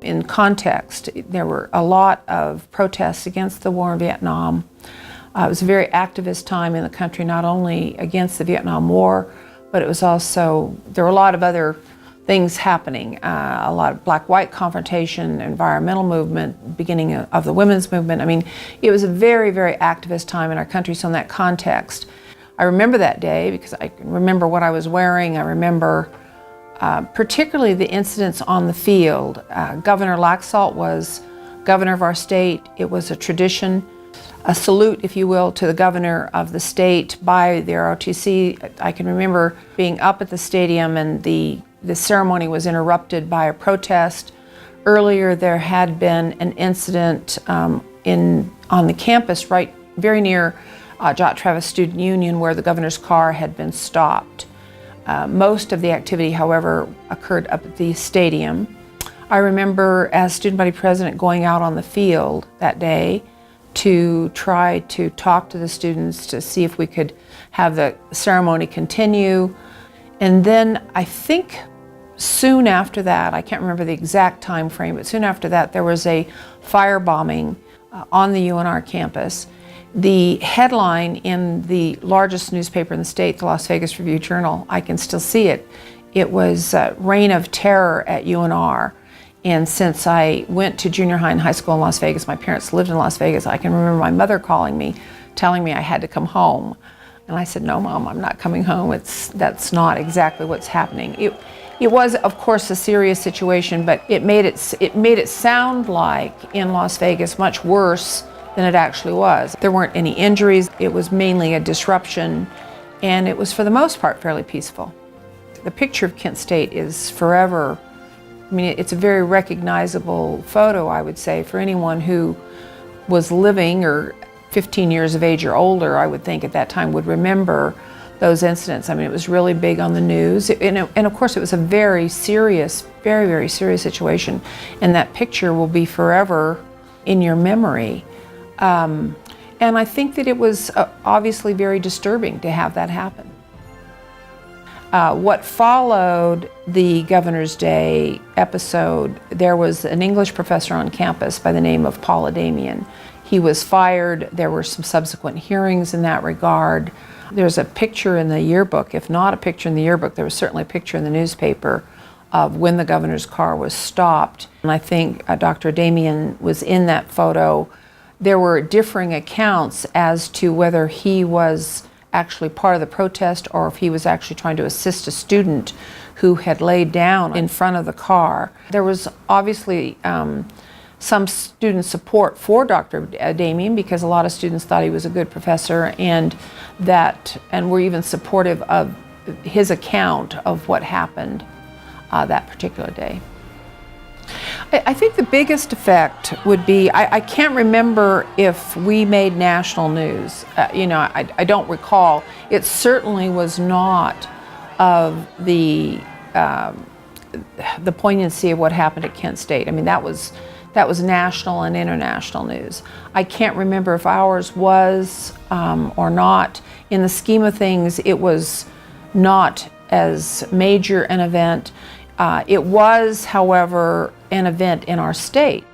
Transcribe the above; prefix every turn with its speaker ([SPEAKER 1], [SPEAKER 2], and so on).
[SPEAKER 1] In context, there were a lot of protests against the war in Vietnam. It was a very activist time in the country, not only against the Vietnam War, but it was also, there were a lot of other things happening, a lot of black-white confrontation, environmental movement, beginning of the women's movement. I mean, it was a very, very activist time in our country, so in that context, I remember that day because I can remember what I was wearing. I remember particularly the incidents on the field. Governor Laxalt was governor of our state. It was a tradition, a salute, if you will, to the governor of the state by the ROTC. I can remember being up at the stadium and the ceremony was interrupted by a protest. Earlier there had been an incident on the campus right very near Jot Travis Student Union where the governor's car had been stopped. Most of the activity, however, occurred up at the stadium. I remember as student body president going out on the field that day to try to talk to the students to see if we could have the ceremony continue. And then I think soon after that, I can't remember the exact time frame, but soon after that there was a firebombing on the UNR campus. The headline in the largest newspaper in the state, the Las Vegas Review-Journal, I can still see it. It was Reign of Terror at UNR. And since I went to junior high and high school in Las Vegas, my parents lived in Las Vegas, I can remember my mother calling me, telling me I had to come home. And I said, "No, Mom, I'm not coming home. That's not exactly what's happening." It was, of course, a serious situation, but it made it sound like in Las Vegas much worse than it actually was. There weren't any injuries. It was mainly a disruption, and it was for the most part fairly peaceful. The picture of Kent State is forever, I mean, it's a very recognizable photo, I would say, for anyone who was living or 15 years of age or older, I would think at that time would remember those incidents. I mean, it was really big on the news, and of course it was a very serious, very, very serious situation, and that picture will be forever in your memory. And I think that it was obviously very disturbing to have that happen. What followed the Governor's Day episode, there was an English professor on campus by the name of Paul Adamian. He was fired. There were some subsequent hearings in that regard. There's a picture in the yearbook. If not a picture in the yearbook, there was certainly a picture in the newspaper of when the governor's car was stopped. And I think Dr. Adamian was in that photo. There were differing accounts as to whether he was actually part of the protest or if he was actually trying to assist a student who had laid down in front of the car. There was obviously some student support for Dr. Adamian because a lot of students thought he was a good professor and were even supportive of his account of what happened that particular day. I think the biggest effect would be, I can't remember if we made national news. I don't recall. It certainly was not of the poignancy of what happened at Kent State. I mean, that was national and international news. I can't remember if ours was or not. In the scheme of things, it was not as major an event. It was, however, an event in our state.